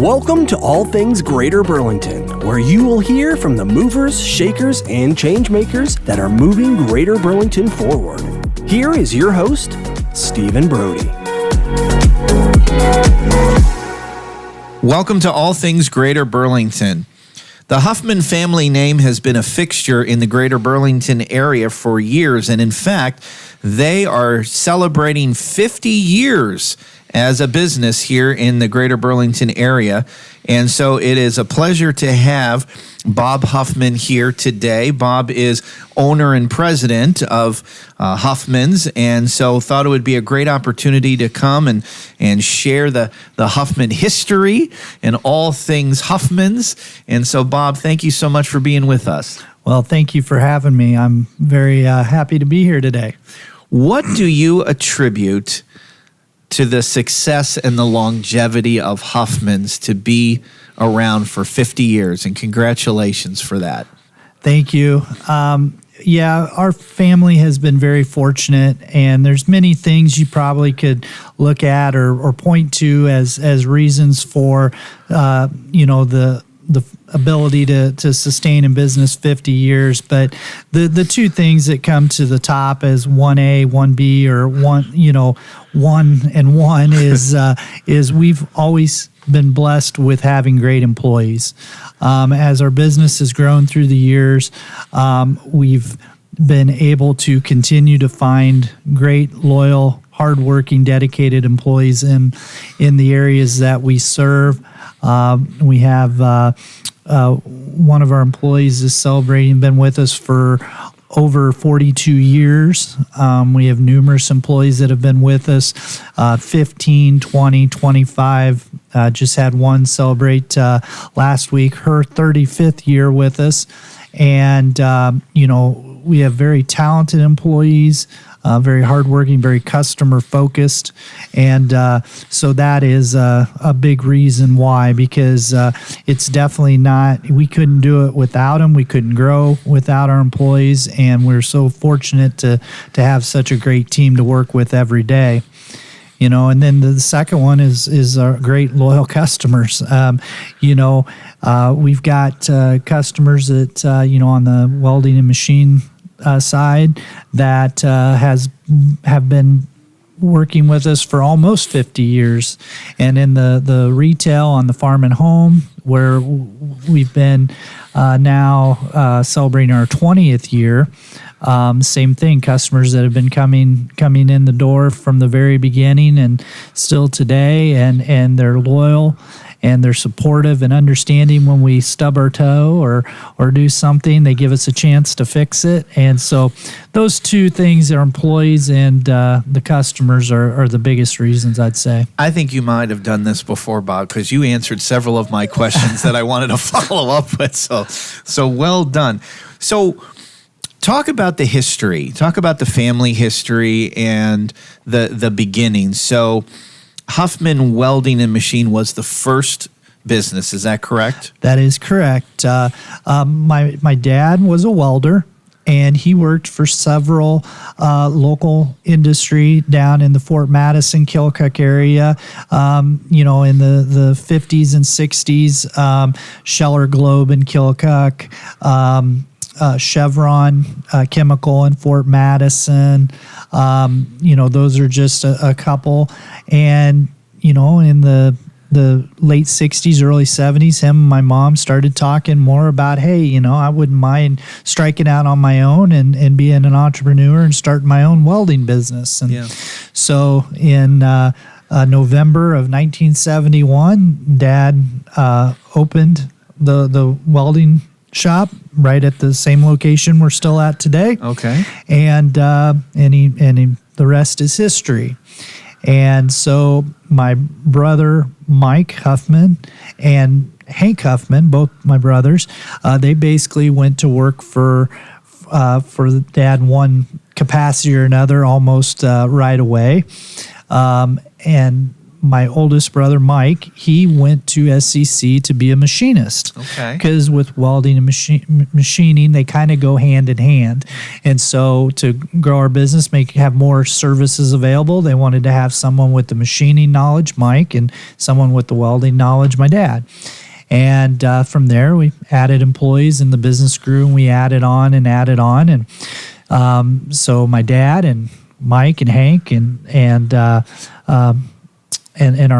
Welcome to All Things Greater Burlington, where you will hear from the movers, shakers, and changemakers that are moving Greater Burlington forward. Here is your host, Stephen Brody. Welcome to All Things Greater Burlington. The Huffman family name has been a fixture in the Greater Burlington area for years, and in fact, they are celebrating 50 years as a business here in the Greater Burlington area. And so it is a pleasure to have Bob Huffman here today. Bob is owner and president of Huffman's, and so thought it would be a great opportunity to come and share the Huffman history and all things Huffman's. And so, Bob, thank you so much for being with us. Well, thank you for having me. I'm very happy to be here today. What do you attribute to the success and the longevity of Huffman's to be around for 50 years? And congratulations for that. Thank you. Our family has been very fortunate, and there's many things you probably could look at or point to as reasons for, the ability to sustain in business 50 years. But the two things that come to the top as 1A, 1B, or 1 and 1 is we've always been blessed with having great employees. As our business has grown through the years, we've been able to continue to find great, loyal, hardworking, dedicated employees in the areas that we serve. We have one of our employees is celebrating, been with us for over 42 years. We have numerous employees that have been with us, 15, 20, 25. Just had one celebrate last week, her 35th year with us. And, we have very talented employees, very hardworking, very customer focused. And so that is a big reason why, because it's definitely not, we couldn't do it without them. We couldn't grow without our employees. And we're so fortunate to have such a great team to work with every day. And then the second one is our great loyal customers. We've got customers that, on the welding and machine side that have been working with us for almost 50 years. And in the retail on the farm and home, where we've been now celebrating our 20th year, same thing, customers that have been coming in the door from the very beginning and still today, and they're loyal and they're supportive and understanding when we stub our toe or do something. They give us a chance to fix it. And so those two things, our employees and the customers, are the biggest reasons, I'd say. I think you might have done this before, Bob, because you answered several of my questions that I wanted to follow up with. So well done. So talk about the history. Talk about the family history and the beginning. So Huffman Welding and Machine was the first business. Is that correct? That is correct. My dad was a welder, and he worked for several local industry down in the Fort Madison, Keokuk area. In the 50s and 60s, Scheller Globe in Keokuk, Chevron Chemical in Fort Madison. Those are just a couple. And, in the late 60s, early 70s, him and my mom started talking more about, hey, I wouldn't mind striking out on my own and being an entrepreneur and starting my own welding business. And so in November of 1971, Dad opened the welding shop right at the same location we're still at today. Okay. And the rest is history. And so my brother Mike Huffman and Hank Huffman, both my brothers, they basically went to work for Dad in one capacity or another almost right away. And my oldest brother, Mike, he went to SCC to be a machinist. Okay. Because with welding and machining, they kind of go hand in hand. And so to grow our business, have more services available, they wanted to have someone with the machining knowledge, Mike, and someone with the welding knowledge, my dad. And from there, we added employees, and the business grew, and we added on. And so my dad and Mike and Hank and our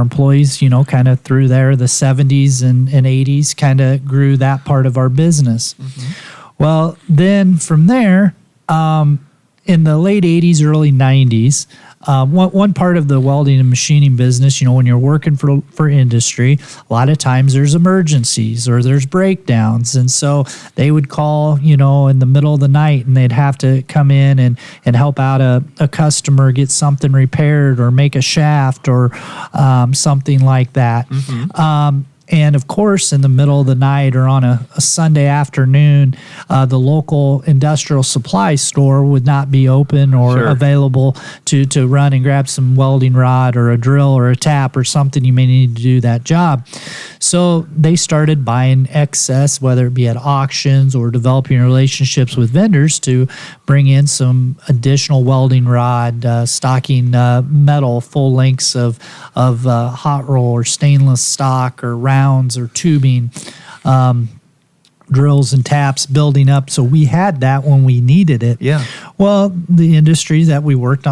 employees, kind of through there, the 70s and 80s, kind of grew that part of our business. Mm-hmm. Well, then from there, in the late 80s, early 90s, one part of the welding and machining business, when you're working for industry, a lot of times there's emergencies or there's breakdowns. And so they would call, in the middle of the night, and they'd have to come in and help out a customer get something repaired or make a shaft or something like that. Mm-hmm. And of course, in the middle of the night or on a Sunday afternoon, the local industrial supply store would not be open or available to run and grab some welding rod or a drill or a tap or something you may need to do that job. So they started buying excess, whether it be at auctions or developing relationships with vendors to bring in some additional welding rod, stocking metal, full lengths of hot roll or stainless stock or rounds or tubing, drills and taps building up. So we had that when we needed it. Yeah. Well, the industry that we worked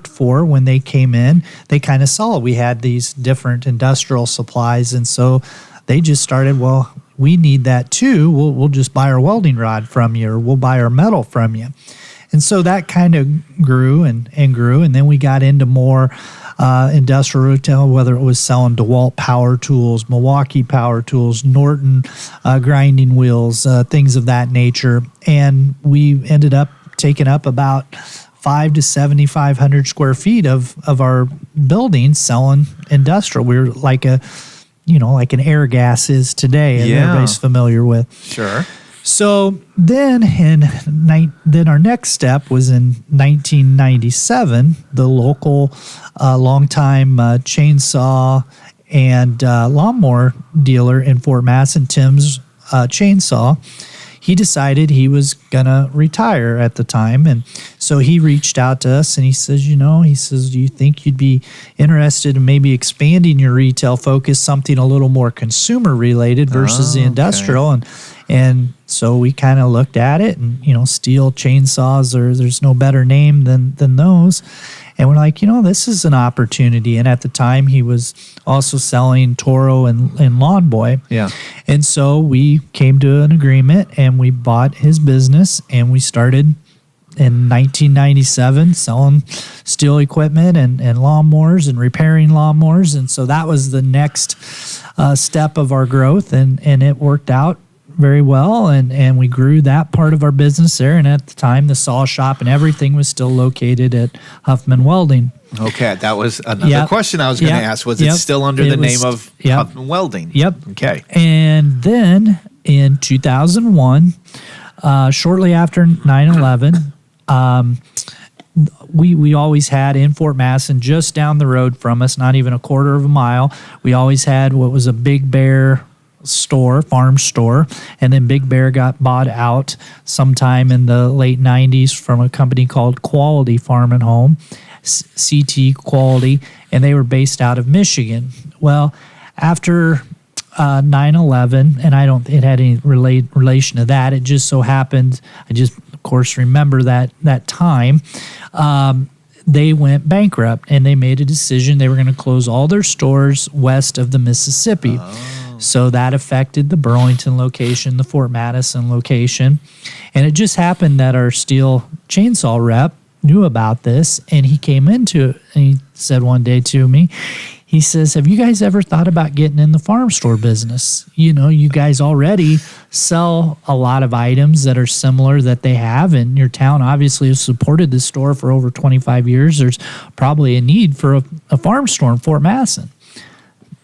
for, when they came in, they kind of saw we had these different industrial supplies. And so they just started, well, we need that too. We'll just buy our welding rod from you, or we'll buy our metal from you. And so that kind of grew and grew. And then we got into more industrial retail, whether it was selling DeWalt power tools, Milwaukee power tools, Norton grinding wheels, things of that nature. And we ended up taking up about 5 to 7,500 square feet of our building selling industrial. We were like like an air gas is today, and everybody's familiar with. Sure. So then our next step was in 1997. The local longtime chainsaw and lawnmower dealer in Fort Masson, Tim's Chainsaw, he decided he was going to retire at the time. And so he reached out to us and he says, do you think you'd be interested in maybe expanding your retail focus, something a little more consumer related versus the industrial? Okay. And so we kind of looked at it, and, steel chainsaws, there's no better name than those. And we're like, this is an opportunity. And at the time, he was also selling Toro and Lawn Boy. Yeah. And so we came to an agreement, and we bought his business, and we started in 1997 selling steel equipment and lawnmowers and repairing lawnmowers. And so that was the next step of our growth, and it worked out very well, and we grew that part of our business there. And at the time, the saw shop and everything was still located at Huffman Welding. Okay, that was another question I was going to ask. Was it still under the name of Huffman Welding? Yep. Okay. And then in 2001, shortly after 9/11, we always had in Fort Masson, just down the road from us, not even a quarter of a mile, we always had what was a Big Bear farm store, and then Big Bear got bought out sometime in the late 90s from a company called Quality Farm and Home, CT Quality, and they were based out of Michigan. Well, after 9/11, and I don't think it had any relation to that, it just so happened, I just of course remember that time, they went bankrupt, and they made a decision they were going to close all their stores west of the Mississippi. So that affected the Burlington location, the Fort Madison location. And it just happened that our steel chainsaw rep knew about this, and he came into it, and he said one day to me, he says, have you guys ever thought about getting in the farm store business? You guys already sell a lot of items that are similar that they have, and your town obviously has supported this store for over 25 years. There's probably a need for a farm store in Fort Masson.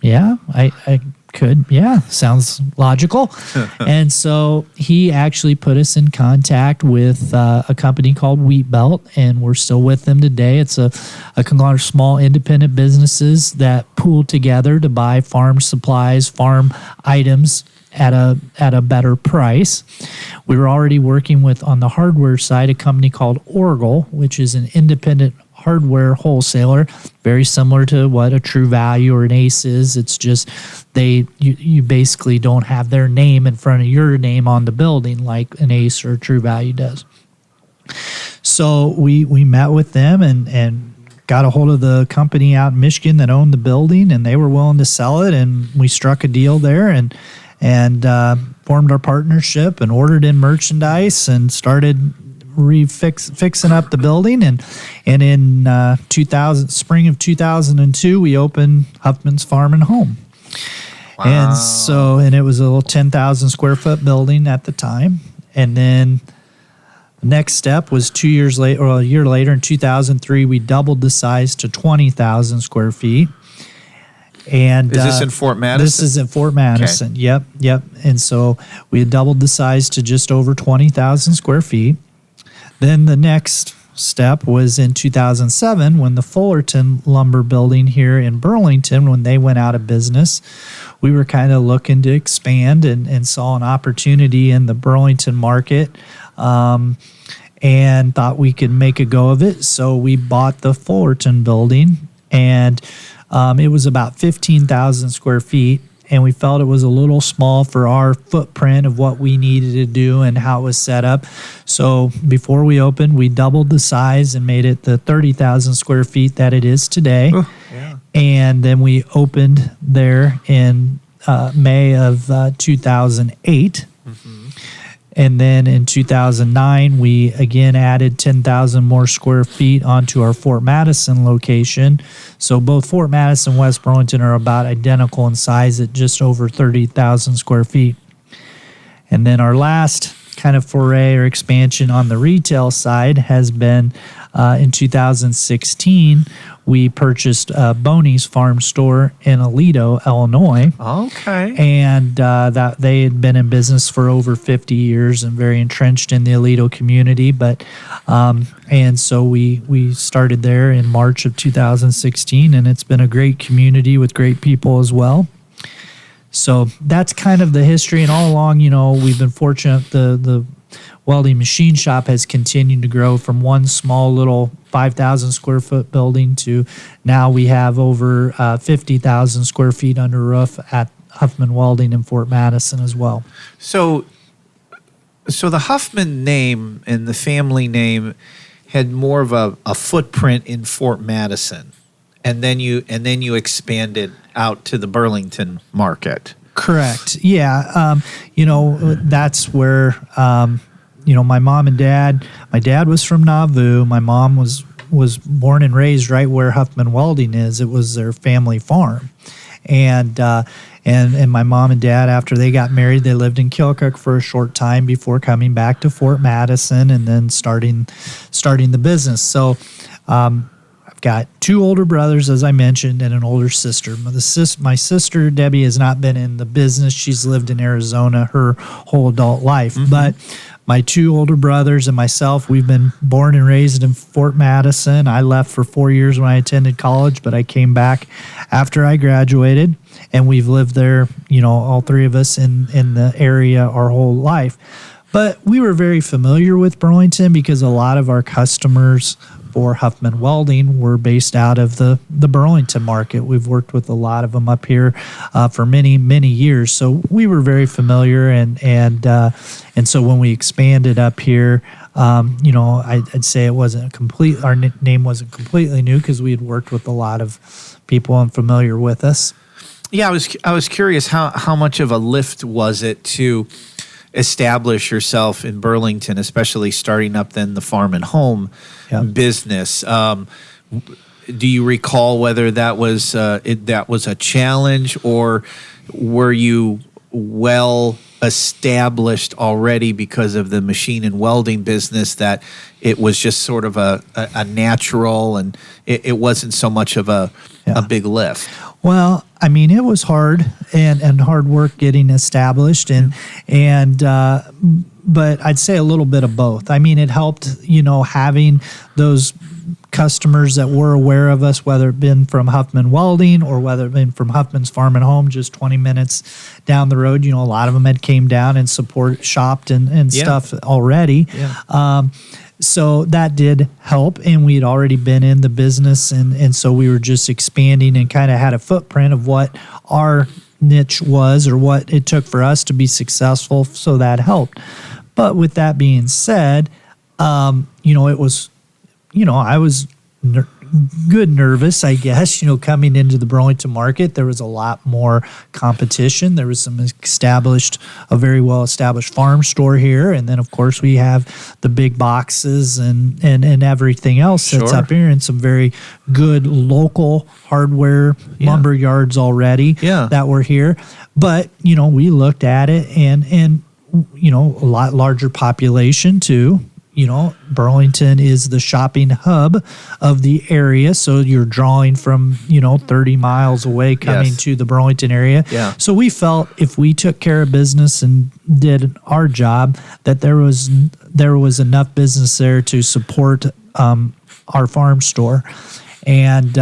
Yeah, I Sounds logical. And so he actually put us in contact with a company called Wheat Belt, and we're still with them today. It's a conglomerate of small independent businesses that pool together to buy farm supplies, farm items at a better price. We were already working with, on the hardware side, a company called Oracle, which is an independent hardware wholesaler, very similar to what a True Value or an Ace is. It's just you basically don't have their name in front of your name on the building like an Ace or a True Value does. So we met with them and got a hold of the company out in Michigan that owned the building, and they were willing to sell it, and we struck a deal there and formed our partnership and ordered in merchandise and started fixing up the building, and in spring of 2002 we opened Huffman's Farm and Home. Wow. And it was a little 10,000 square foot building at the time, and then the next step was 2 years later, or a year later, in 2003 we doubled the size to 20,000 square feet. And is this in Fort Madison? This is in Fort Madison. Okay. Yep. And so we had doubled the size to just over 20,000 square feet. Then the next step was in 2007 when the Fullerton lumber building here in Burlington, when they went out of business. We were kind of looking to expand and saw an opportunity in the Burlington market, and thought we could make a go of it. So we bought the Fullerton building, and it was about 15,000 square feet. And we felt it was a little small for our footprint of what we needed to do and how it was set up. So before we opened, we doubled the size and made it the 30,000 square feet that it is today. Yeah. And then we opened there in May of 2008. Mm-hmm. And then in 2009, we again added 10,000 more square feet onto our Fort Madison location. So both Fort Madison and West Burlington are about identical in size at just over 30,000 square feet. And then our last kind of foray or expansion on the retail side has been in 2016. We purchased Boney's Farm Store in Aledo, Illinois. Okay. And that they had been in business for over 50 years and very entrenched in the Aledo community. And so we started there in March of 2016, and it's been a great community with great people as well. So that's kind of the history. And all along, we've been fortunate. The welding machine shop has continued to grow from one small little 5,000 square foot building to now we have over 50,000 square feet under roof at Huffman Welding in Fort Madison as well. So the Huffman name and the family name had more of a footprint in Fort Madison, and then you expanded out to the Burlington market. Correct. Yeah. That's where my mom and dad. My dad was from Nauvoo. My mom was born and raised right where Huffman Welding is. It was their family farm, and my mom and dad, after they got married, they lived in Keokuk for a short time before coming back to Fort Madison and then starting the business. So I've got two older brothers, as I mentioned, and an older sister. My sister, Debbie, has not been in the business. She's lived in Arizona her whole adult life. Mm-hmm. But my two older brothers and myself, we've been born and raised in Fort Madison. I left for 4 years when I attended college, but I came back after I graduated, and we've lived there, all three of us in the area our whole life. But we were very familiar with Burlington because a lot of our customers for Huffman Welding were based out of the Burlington market. We've worked with a lot of them up here for many, many years. So we were very familiar, and so when we expanded up here, I'd say it wasn't complete. Our name wasn't completely new because we had worked with a lot of people and familiar with us. Yeah, I was curious how much of a lift was it to establish yourself in Burlington, especially starting up then the farm and home business. Do you recall whether that was a challenge, or were you well established already because of the machine and welding business that it was just sort of a natural, and it wasn't so much of a big lift? Well, I mean, it was hard and hard work getting established, but I'd say a little bit of both. I mean, it helped, having those customers that were aware of us, whether it been from Huffman Welding or whether it been from Huffman's Farm and Home, just 20 minutes down the road. A lot of them had came down and shopped and stuff already. Yeah. So that did help, and we had already been in the business, and so we were just expanding and kind of had a footprint of what our niche was or what it took for us to be successful, so that helped. But with that being said, it was, I was nervous, I guess, coming into the Burlington market. There was a lot more competition. There was a very well established farm store here. And then, of course, we have the big boxes and everything else that's up here, and some very good local hardware lumber yards already that were here. But, we looked at it and a lot larger population too. Burlington is the shopping hub of the area. So you're drawing from, 30 miles away coming to the Burlington area. Yeah. So we felt if we took care of business and did our job, that there was enough business there to support our farm store. And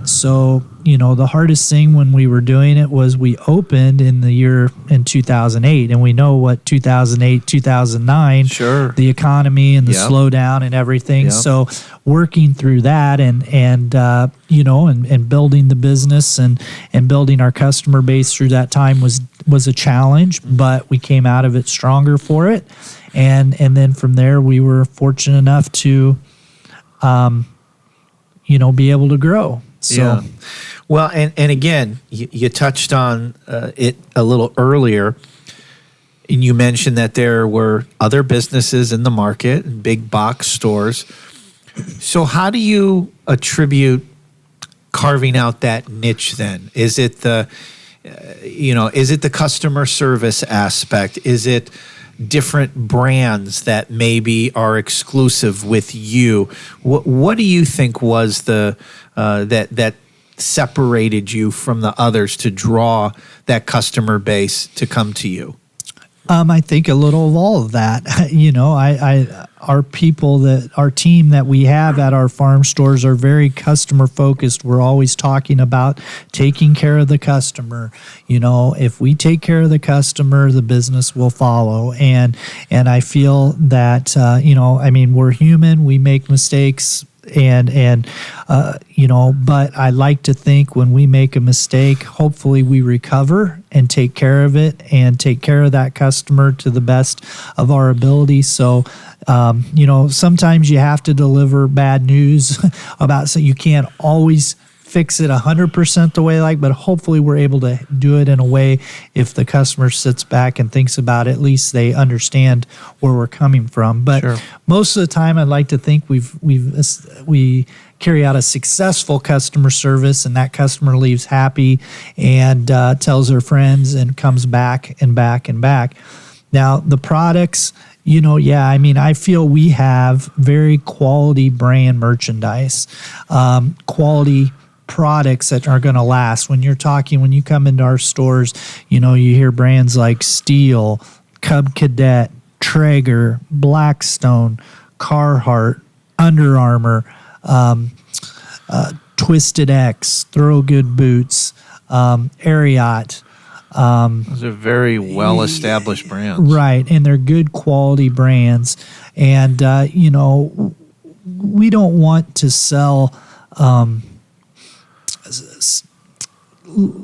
so, the hardest thing when we were doing it was we opened in 2008, and we know what 2008, 2009, the economy and the slowdown and everything. Yep. So working through that and building the business and building our customer base through that time was a challenge, but we came out of it stronger for it. And then from there, we were fortunate enough to, be able to grow. So. Yeah. Well, and again, you touched on it a little earlier, and you mentioned that there were other businesses in the market, big box stores. So how do you attribute carving out that niche then? Is it the customer service aspect? Is it different brands that maybe are exclusive with you? What do you think was the that separated you from the others to draw that customer base to come to you? I think a little of all of that. Our team that we have at our farm stores are very customer focused. We're always talking about taking care of the customer. If we take care of the customer, the business will follow. And I feel that, we're human, we make mistakes. But I like to think when we make a mistake, hopefully we recover and take care of it and take care of that customer to the best of our ability. So, sometimes you have to deliver bad news so you can't always fix it 100% the way but hopefully we're able to do it in a way, if the customer sits back and thinks about it, at least they understand where we're coming from. But most of the time, I'd like to think we carry out a successful customer service, and that customer leaves happy and tells their friends and comes back and back and back. Now, the products, I feel we have very quality brand merchandise, quality products that are going to last. When you come into our stores, you hear brands like Steel, Cub Cadet, Traeger, Blackstone, Carhartt, Under Armour, Twisted X, Thorogood Boots, Ariat. Those are very well-established brands. Right, and they're good quality brands. And, we don't want to sell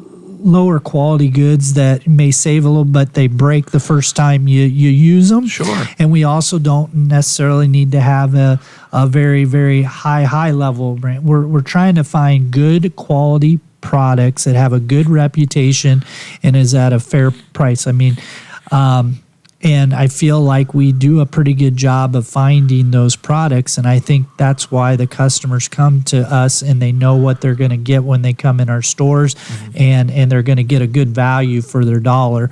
lower quality goods that may save a little, but they break the first time you use them. Sure. And we also don't necessarily need to have a very, very high level brand. We're trying to find good quality products that have a good reputation and is at a fair price. And I feel like we do a pretty good job of finding those products. And I think that's why the customers come to us and they know what they're going to get when they come in our stores, and they're going to get a good value for their dollar.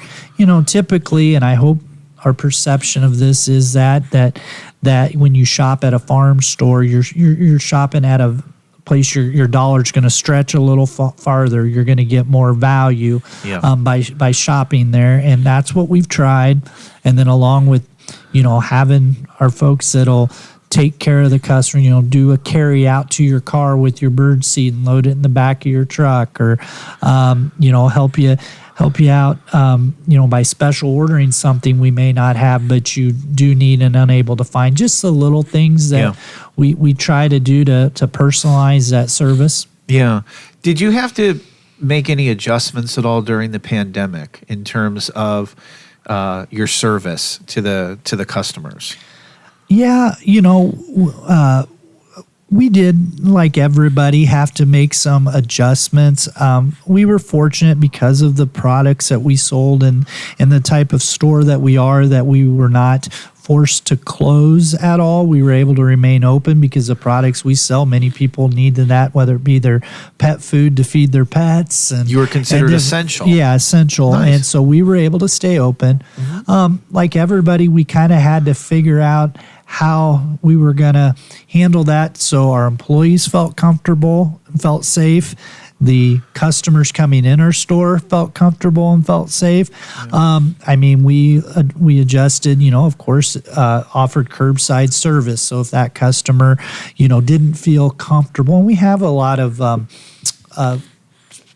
Typically, and I hope our perception of this is that when you shop at a farm store, you're shopping at a place your dollar's going to stretch a little farther. You're going to get more value by shopping there, and that's what we've tried. And then along with having our folks that'll take care of the customer, do a carry out to your car with your bird seed and load it in the back of your truck, or help you out by special ordering something we may not have but you do need and unable to find. Just the little things that we try to do to personalize that service. Yeah. Did you have to make any adjustments at all during the pandemic in terms of your service to the customers? Yeah, we did, like everybody, have to make some adjustments. We were fortunate because of the products that we sold and the type of store that we are, that we were not forced to close at all. We were able to remain open because the products we sell, many people need that, whether it be their pet food to feed their pets. And you were considered essential. Yeah, essential. Nice. And so we were able to stay open. Like everybody, we kind of had to figure out how we were going to handle that so our employees felt comfortable and felt safe. The customers coming in our store felt comfortable and felt safe. We adjusted, of course, offered curbside service. So if that customer, didn't feel comfortable, and we have a lot of,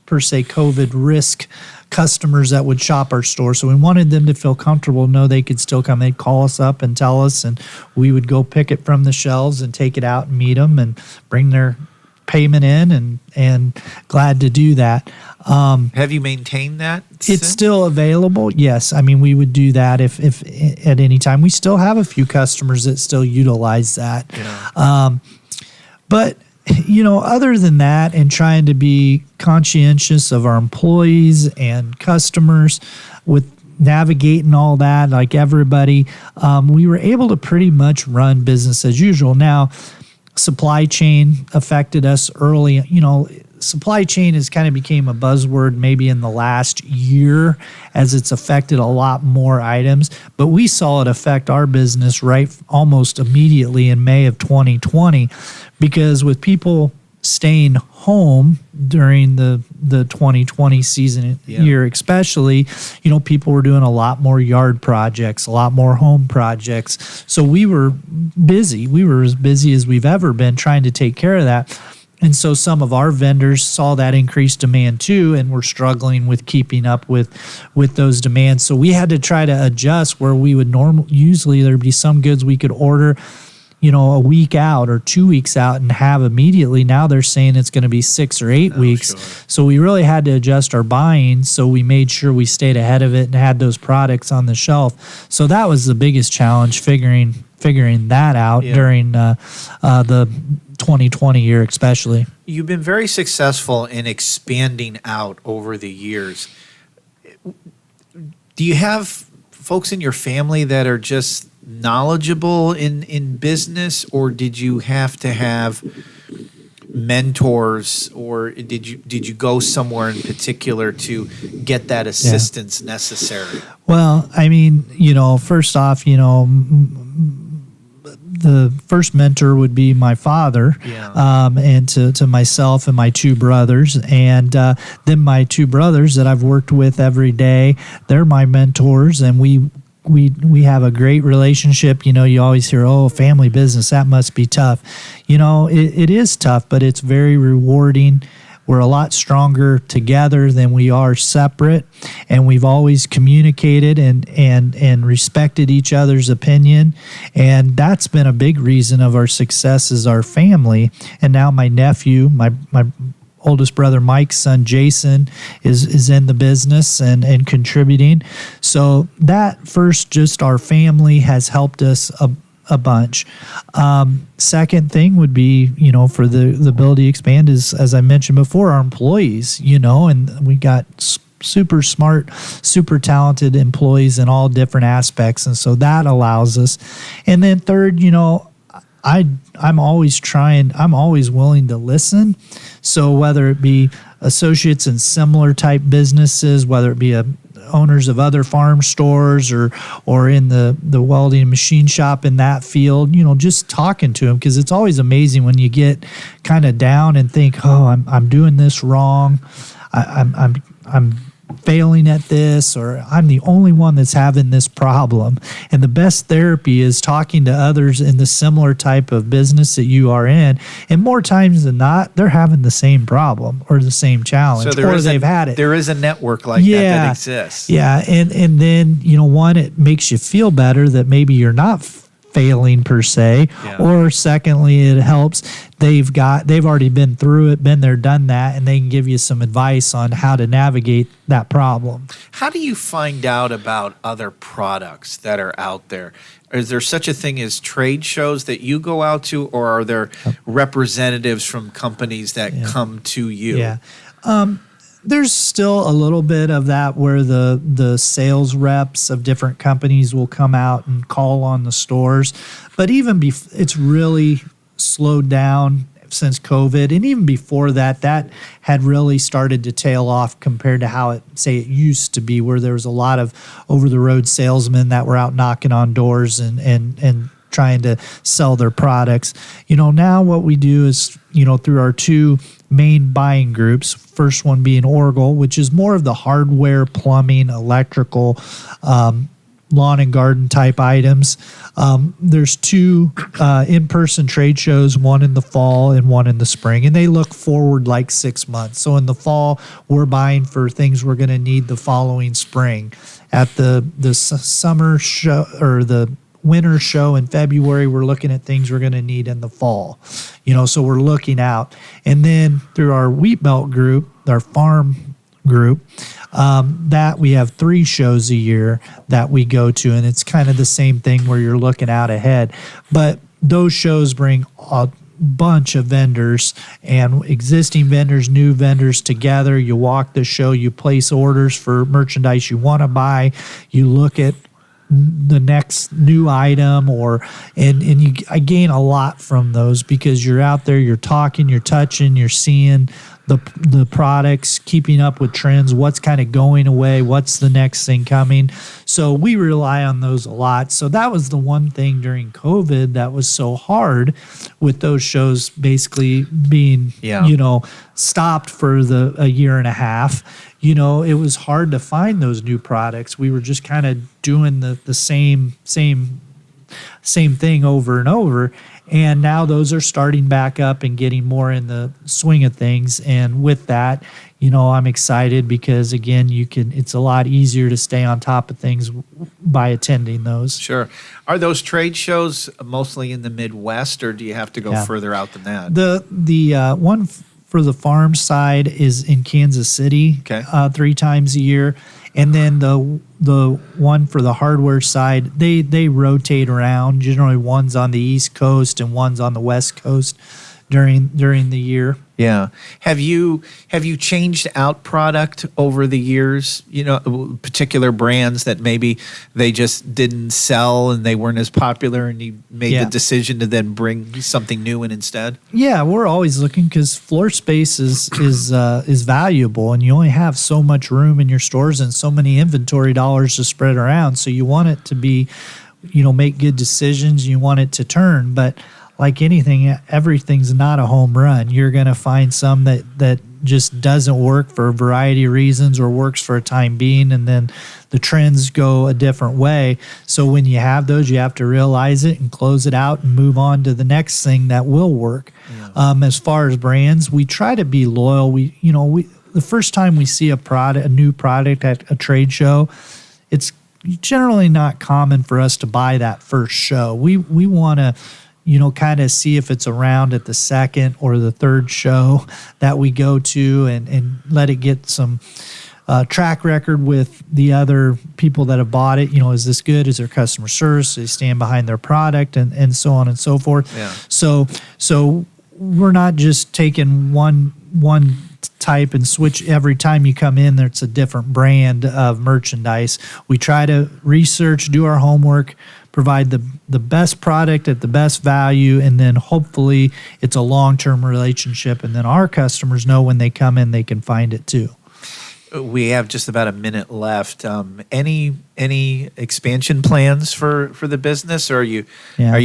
per se, COVID risk customers that would shop our store. So we wanted them to feel comfortable, know they could still come. They'd call us up and tell us, and we would go pick it from the shelves and take it out and meet them and bring their payment in, and glad to do that. Have you maintained that? It's still available. Yes. We would do that if at any time. We still have a few customers that still utilize that. Yeah. But other than that, and trying to be conscientious of our employees and customers with navigating all that, like everybody, we were able to pretty much run business as usual. Now, supply chain affected us early. Supply chain has kind of became a buzzword maybe in the last year as it's affected a lot more items, but we saw it affect our business right almost immediately in May of 2020, because with people staying home during the 2020 season year especially, people were doing a lot more yard projects, a lot more home projects. So we were busy. We were as busy as we've ever been trying to take care of that. And so some of our vendors saw that increased demand too, and were struggling with keeping up with those demands. So we had to try to adjust where we would usually there'd be some goods we could order a week out or 2 weeks out and have immediately. Now they're saying it's going to be 6 or 8 weeks. Sure. So we really had to adjust our buying. So we made sure we stayed ahead of it and had those products on the shelf. So that was the biggest challenge, figuring that out during the 2020 year especially. You've been very successful in expanding out over the years. Do you have folks in your family that are just knowledgeable in business, or did you have to have mentors, or did you go somewhere in particular to get that assistance necessary? Well, first off, the first mentor would be my father, and to myself and my two brothers. And then my two brothers that I've worked with every day, they're my mentors, and we have a great relationship. You always hear, family business, that must be tough. It is tough, but it's very rewarding. We're a lot stronger together than we are separate, and we've always communicated and respected each other's opinion, and that's been a big reason of our success as our family. And now my nephew, my oldest brother Mike's son Jason is in the business and contributing. So that first, just our family has helped us a bunch. Second thing would be, for the ability to expand is, as I mentioned before, our employees, and we got super smart, super talented employees in all different aspects. And so that allows us. And then third, I'm always willing to listen. So whether it be associates in similar type businesses, whether it be owners of other farm stores or in the welding machine shop in that field, just talking to them, because it's always amazing when you get kind of down and think, oh, I'm doing this wrong. I'm failing at this, or I'm the only one that's having this problem. And the best therapy is talking to others in the similar type of business that you are in. And more times than not, they're having the same problem or the same challenge, or they've had it. There is a network like that exists. Yeah. And then, one, it makes you feel better that maybe you're not failing per se, or secondly, it helps. They've already been through it, been there, done that, and they can give you some advice on how to navigate that problem. How do you find out about other products that are out there? Is there such a thing as trade shows that you go out to, or are there representatives from companies that come to you? Yeah. There's still a little bit of that where the sales reps of different companies will come out and call on the stores. But even it's really slowed down since COVID. And even before that had really started to tail off compared to how it used to be, where there was a lot of over-the-road salesmen that were out knocking on doors and trying to sell their products. Now what we do is, through our two main buying groups, first one being Orgel, which is more of the hardware, plumbing, electrical, lawn and garden type items. There's two in-person trade shows, one in the fall and one in the spring, and they look forward like 6 months. So in the fall, we're buying for things we're going to need the following spring. At the summer show or the winter show in February, we're looking at things we're going to need in the fall, so we're looking out. And then through our wheat belt group, our farm group, that we have 3 shows a year that we go to, and it's kind of the same thing where you're looking out ahead. But those shows bring a bunch of vendors and existing vendors, new vendors together. You walk the show, you place orders for merchandise you want to buy, you look at the next new item, I gain a lot from those, because you're out there, you're talking, you're touching, you're seeing the products, keeping up with trends, what's kind of going away, what's the next thing coming. So we rely on those a lot. So that was the one thing during COVID that was so hard, with those shows basically being stopped for a year and a half. It was hard to find those new products. We were just kind of doing the same thing over and over. And now those are starting back up and getting more in the swing of things. And with that, I'm excited, because again, it's a lot easier to stay on top of things by attending those. Sure. Are those trade shows mostly in the Midwest, or do you have to go further out than that? The one for the farm side is in Kansas City, 3 times a year. And then the one for the hardware side, they rotate around. Generally, one's on the East Coast and one's on the West Coast during the year. Yeah. Have you changed out product over the years? Particular brands that maybe they just didn't sell and they weren't as popular, and you made the decision to then bring something new in instead? Yeah, we're always looking, because floor space is valuable, and you only have so much room in your stores and so many inventory dollars to spread around. So you want it to be, make good decisions. You want it to turn, but like anything, everything's not a home run. You're going to find some that just doesn't work for a variety of reasons, or works for a time being, and then the trends go a different way. So when you have those, you have to realize it and close it out and move on to the next thing that will work. Yeah. As far as brands, we try to be loyal. The first time we see a new product at a trade show, it's generally not common for us to buy that first show. We want to kind of see if it's around at the second or the third show that we go to, and let it get some track record with the other people that have bought it. Is this good? Is there customer service? Do they stand behind their product, and so on and so forth. Yeah. So we're not just taking one type and switch every time you come in. There's a different brand of merchandise. We try to research, do our homework, provide the best product at the best value, and then hopefully it's a long-term relationship, and then our customers know when they come in they can find it too. We have just about a minute left. Any expansion plans for the business, or are you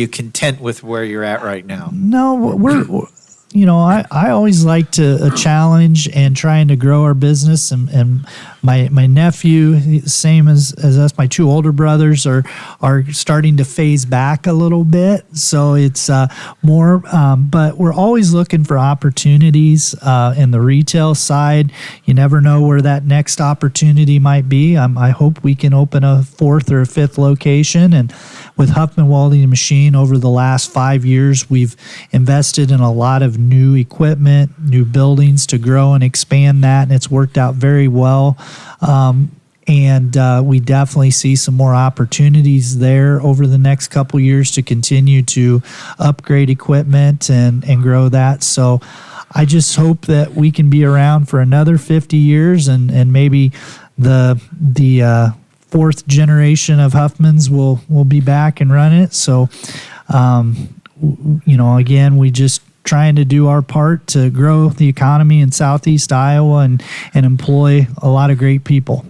content with where you're at right now? No, we're I always like to challenge and trying to grow our business, and my nephew, same as us, my two older brothers are starting to phase back a little bit. So it's more, but we're always looking for opportunities in the retail side. You never know where that next opportunity might be. I hope we can open a fourth or a fifth location. And with Huffman Welding Machine, over the last 5 years, we've invested in a lot of new equipment, new buildings to grow and expand that, and it's worked out very well. And we definitely see some more opportunities there over the next couple years to continue to upgrade equipment and grow that. So I just hope that we can be around for another 50 years, and maybe the fourth generation of Huffmans will be back and run it. So, again, we just trying to do our part to grow the economy in Southeast Iowa and employ a lot of great people.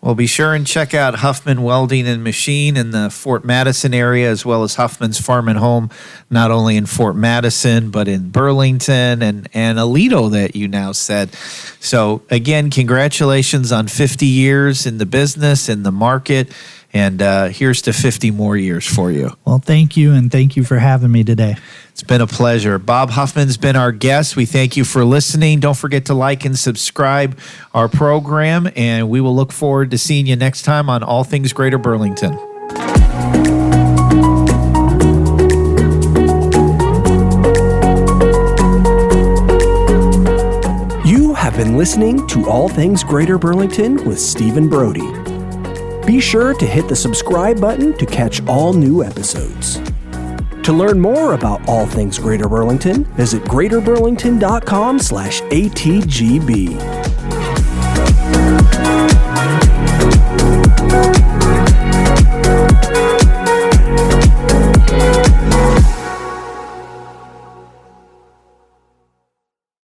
Well, be sure and check out Huffman Welding and Machine in the Fort Madison area, as well as Huffman's Farm and Home, not only in Fort Madison, but in Burlington and Aledo that you now said. So again, congratulations on 50 years in the business, in the market, and here's to 50 more years for you. Well, thank you, and thank you for having me today. It's been a pleasure. Bob Huffman's been our guest. We thank you for listening. Don't forget to like and subscribe our program, and we will look forward to seeing you next time on All Things Greater Burlington. You have been listening to All Things Greater Burlington with Stephen Brody. Be sure to hit the subscribe button to catch all new episodes. To learn more about all things Greater Burlington, visit greaterburlington.com/ATGB.